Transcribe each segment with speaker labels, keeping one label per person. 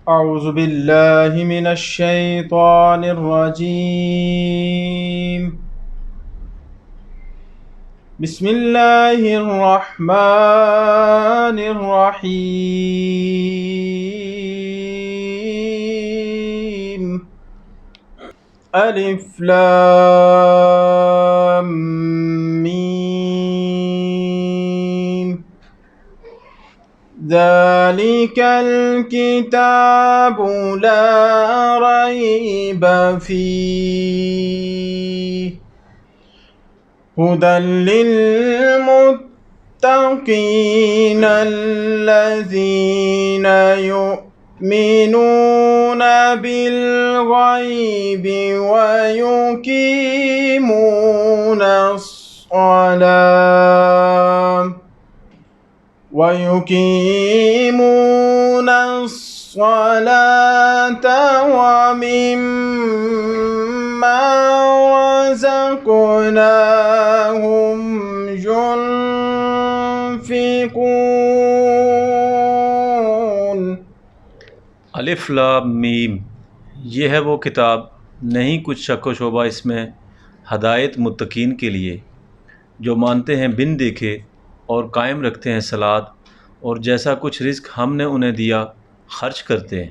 Speaker 1: أعوذ بالله من الشيطان الرجيم. بسم الله الرحمن الرحيم. ألف لام ميم. ذلك الكتاب لا ريب فيه هدى للمتقين الذين يؤمنون بالغيب ويقيمون الصلاة ومما رزقناهم ينفقون.
Speaker 2: الف لام میم، یہ ہے وہ کتاب، نہیں کچھ شک و شبہ اس میں، ہدایت متقین کے لیے جو مانتے ہیں بن دیکھے اور قائم رکھتے ہیں صلاۃ، اور جیسا کچھ رزق ہم نے انہیں دیا خرچ کرتے ہیں۔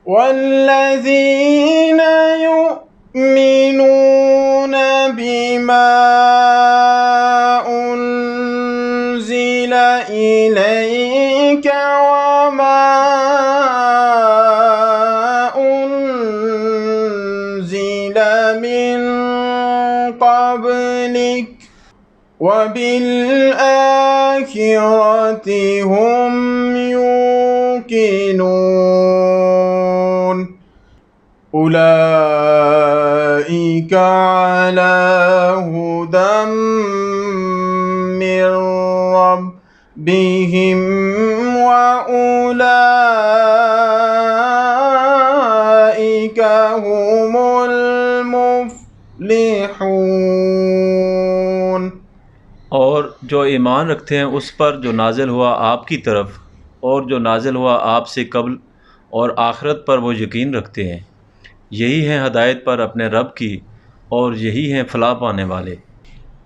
Speaker 1: والذین یؤمنون بما أنزل إلیک وما أنزل من قبلک وبالآخرة هم يوقنون. أولئك على هدى من ربهم وأولئك هم المفلحون.
Speaker 2: اور جو ایمان رکھتے ہیں اس پر جو نازل ہوا آپ کی طرف اور جو نازل ہوا آپ سے قبل، اور آخرت پر وہ یقین رکھتے ہیں، یہی ہیں ہدایت پر اپنے رب کی، اور یہی ہیں فلاح پانے والے۔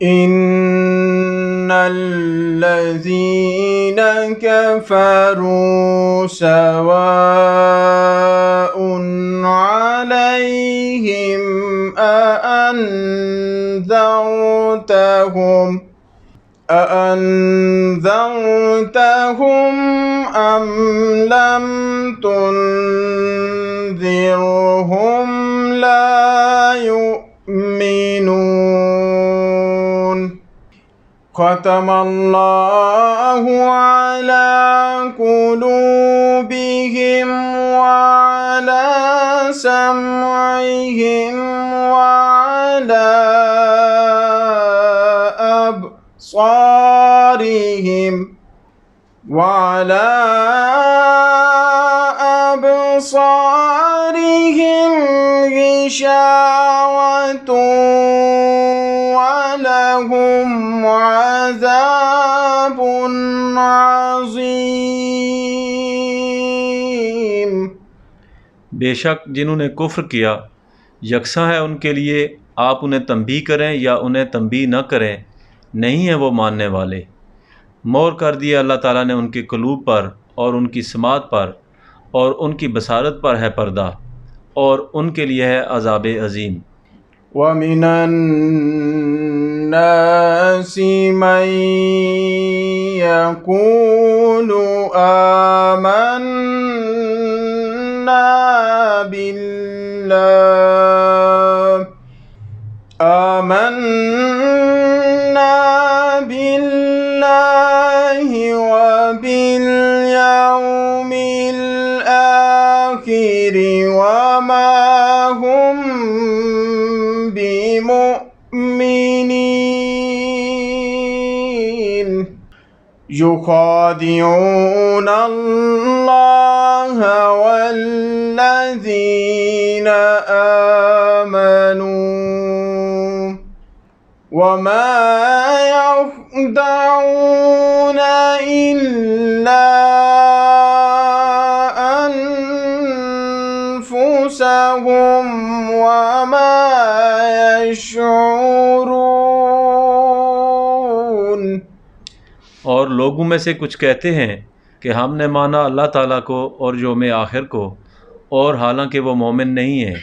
Speaker 1: إن الذين كفروا سواء عليهم أأنذرتهم أم لم تنذرهم لا يؤمنون. ختم الله على قلوبهم وعلى سمعهم وعلى أبصارهم غشاوة ولهم عذاب عظيم.
Speaker 2: بے شک جنہوں نے کفر کیا، یکساں ہے ان کے لیے، آپ انہیں تنبیہ کریں یا انہیں تنبیہ نہ کریں، نہیں ہیں وہ ماننے والے۔ مور کر دیا اللہ تعالیٰ نے ان کے قلوب پر اور ان کی سماعت پر اور ان کی بصارت پر ہے پردہ، اور ان کے لیے ہے عذاب عظیم۔
Speaker 1: وَمِنَ النَّاسِ مَن يَقُولُ آمَنَّا بِاللَّهِ وَبِالْيَوْمِ الْآخِرِ وَمَا هُمْ بِمُؤْمِنِينَ. يُخَادِعُونَ اللَّهَ وَالَّذِينَ آمَنُوا وَمَا يَخْدَعُونَ إِلَّا أَنفُسَهُمْ أنفسهم وما يشعرون۔
Speaker 2: اور لوگوں میں سے کچھ کہتے ہیں کہ ہم نے مانا اللہ تعالیٰ کو اور یوم آخر کو، اور حالانکہ وہ مومن نہیں ہیں۔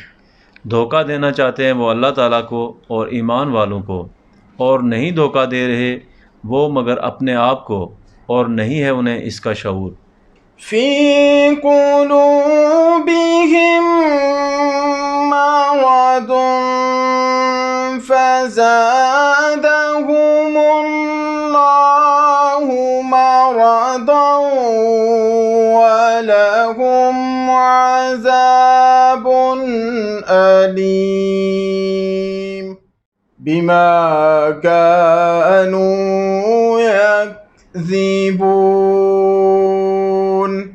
Speaker 2: دھوکہ دینا چاہتے ہیں وہ اللہ تعالیٰ کو اور ایمان والوں کو، اور نہیں دھوکہ دے رہے وہ مگر اپنے آپ کو، اور نہیں ہے انہیں اس کا شعور۔
Speaker 1: فی قلوبہم مرض فزادہم اللہ مرضا ولہم عذاب علیم بما كانوا يكذبون۔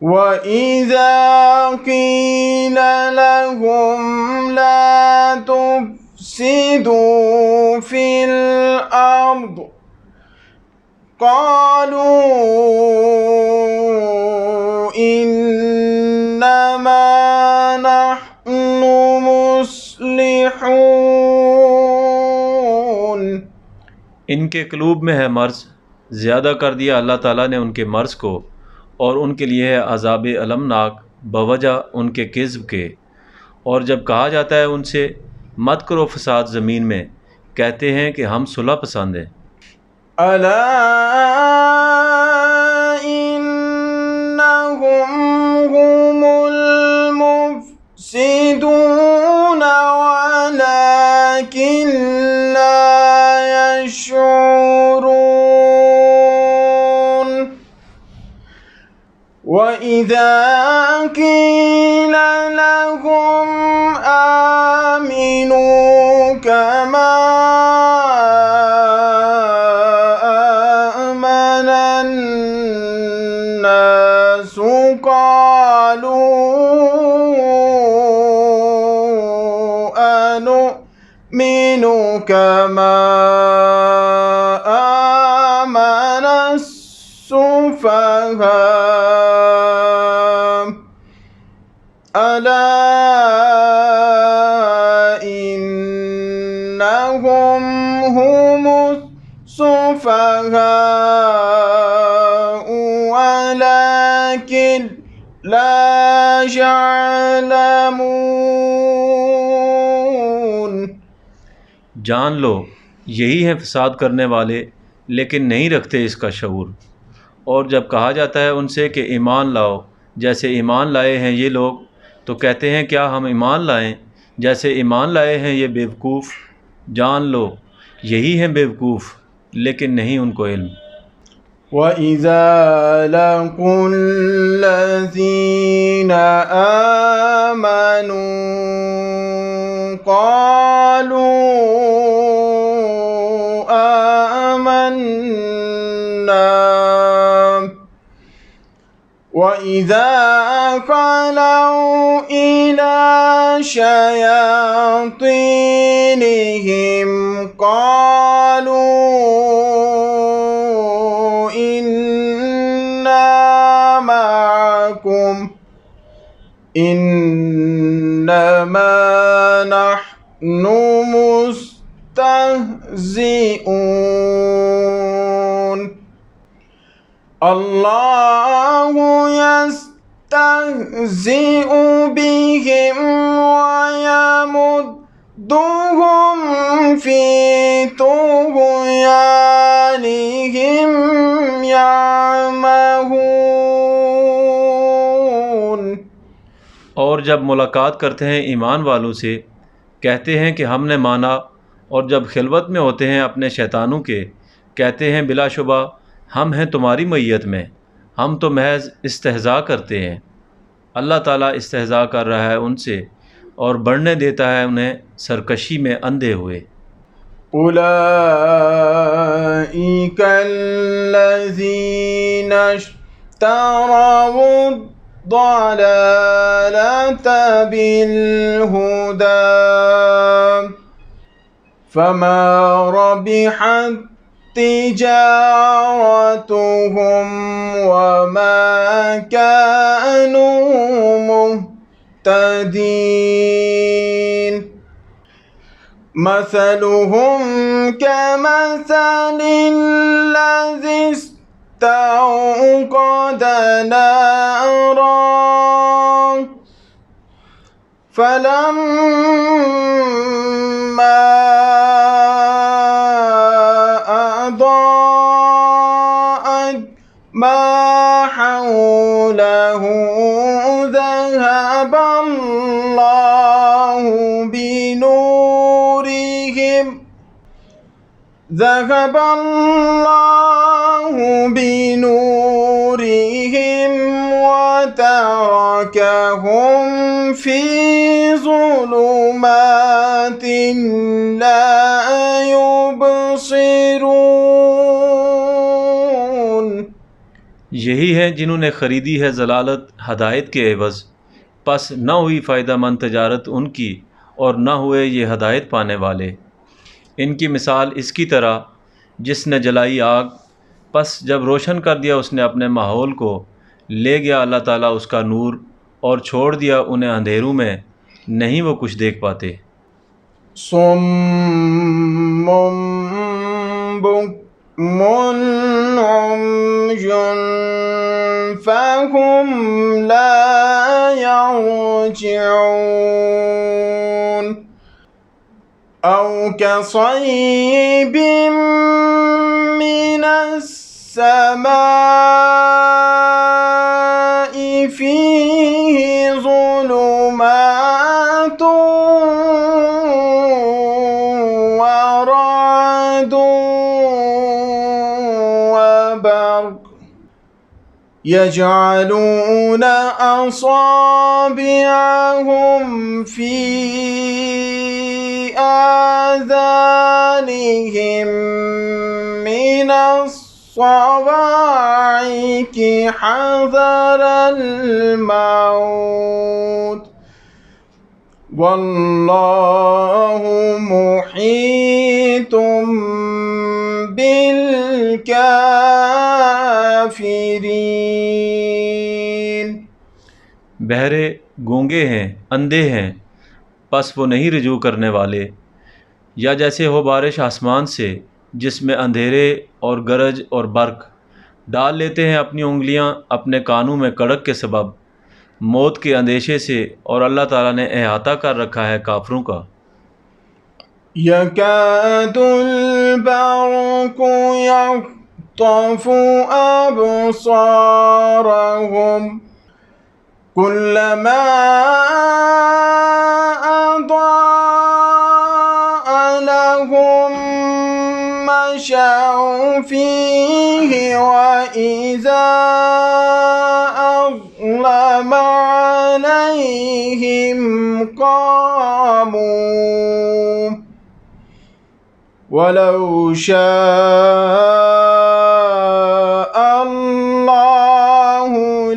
Speaker 1: وَإِذَا قِيلَ لَهُمْ لَا تُفْسِدُوا فِي الْأَرْضِ قَالُوا إِنَّمَا نَحْنُ مُصْلِحُونَ۔
Speaker 2: ان کے قلوب میں ہے مرض، زیادہ کر دیا اللہ تعالیٰ نے ان کے مرض کو، اور ان کے لیے ہے عذاب المناک بوجہ ان کے کذب کے۔ اور جب کہا جاتا ہے ان سے مت کرو فساد زمین میں، کہتے ہیں کہ ہم صلح پسند ہیں۔
Speaker 1: ألا إنهم هم المفسدون ولكن لا يشعرون۔ وإذا قيل لهم آمنوا كما آمن الناس قالوا أنؤمن كما آمن السفهاء ألا إنهم هم السفهاء ولكن لا يعلمون۔
Speaker 2: جان لو یہی ہیں فساد کرنے والے، لیکن نہیں رکھتے اس کا شعور۔ اور جب کہا جاتا ہے ان سے کہ ایمان لاؤ جیسے ایمان لائے ہیں یہ لوگ، تو کہتے ہیں کیا ہم ایمان لائیں جیسے ایمان لائے ہیں یہ بیوقوف۔ جان لو یہی ہیں بیوقوف، لیکن نہیں ان کو علم۔
Speaker 1: وَإِذَا لَقُوا الَّذِينَ آمَنُوا قَالُوا آمَنَّا وَإِذَا خَلَوْا إِلَى شَيَاطِينِهِمْ قَالُوا إِنَّا مَعَكُمْ إِنَّمَا نَحْنُ مُسْتَهْزِئُونَ۔ اللہ يستهزئ بهم ويمدهم في طغيانهم يعمهون۔
Speaker 2: اور جب ملاقات کرتے ہیں ایمان والوں سے کہتے ہیں کہ ہم نے مانا، اور جب خلوت میں ہوتے ہیں اپنے شیطانوں کے کہتے ہیں بلا شبہ ہم ہیں تمہاری معیت میں، ہم تو محض استہزاء کرتے ہیں۔ اللہ تعالیٰ استہزاء کر رہا ہے ان سے اور بڑھنے دیتا ہے انہیں سرکشی میں اندھے ہوئے۔
Speaker 1: أولئك الذين اشتروا الضلالة بالهدى فما ربحت تجارتهم وما كانوا مهتدين۔ مهتدين مثلهم كمثل الذي استوقد نارا فلما أضاءت ما حوله ذهب الله بنورهم وتركهم في ظلمات لا يبصرون۔
Speaker 2: یہی ہیں جنہوں نے خریدی ہے ضلالت ہدایت کے عوض، پس نہ ہوئی فائدہ مند تجارت ان کی اور نہ ہوئے یہ ہدایت پانے والے۔ ان کی مثال اس کی طرح جس نے جلائی آگ، پس جب روشن کر دیا اس نے اپنے ماحول کو، لے گیا اللہ تعالیٰ اس کا نور اور چھوڑ دیا انہیں اندھیروں میں، نہیں وہ کچھ دیکھ پاتے۔
Speaker 1: صم بكم عمي فهم لا يرجعون أو كصيب من السماء فيه ظلمات ورعد وبرق يجعلون أصابعهم في آذانهم من الصواعق حذر الموت والله محيط بالكافرين۔
Speaker 2: بہرے گونگے ہیں، اندھے ہیں، پس وہ نہیں رجوع کرنے والے، یا جیسے ہو بارش آسمان سے جس میں اندھیرے اور گرج اور برق، ڈال لیتے ہیں اپنی انگلیاں اپنے کانوں میں کڑک کے سبب، موت کے اندیشے سے، اور اللہ تعالیٰ نے احاطہ کر رکھا ہے کافروں کا۔
Speaker 1: يكاد البرق يخطف أبصارهم كلما أضاء لهم مشوا فيه وإذا أظلم عليهم قاموا ولو شاء الله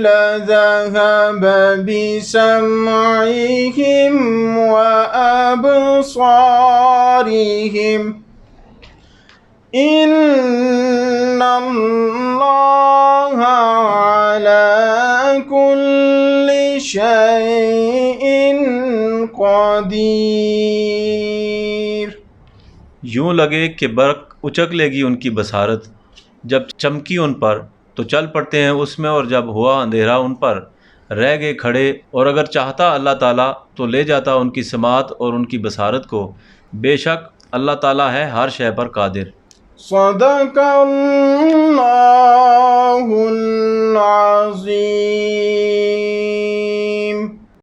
Speaker 1: لذهب بسمعهم وأبصارهم إن الله على كل شيء قدير۔
Speaker 2: یوں لگے کہ برق اچک لے گی ان کی بصارت، جب چمکی ان پر تو چل پڑتے ہیں اس میں، اور جب ہوا اندھیرا ان پر رہ گئے کھڑے، اور اگر چاہتا اللہ تعالیٰ تو لے جاتا ان کی سماعت اور ان کی بصارت کو، بے شک اللہ تعالیٰ ہے ہر شے پر قادر۔
Speaker 1: صدق اللہ العظیم۔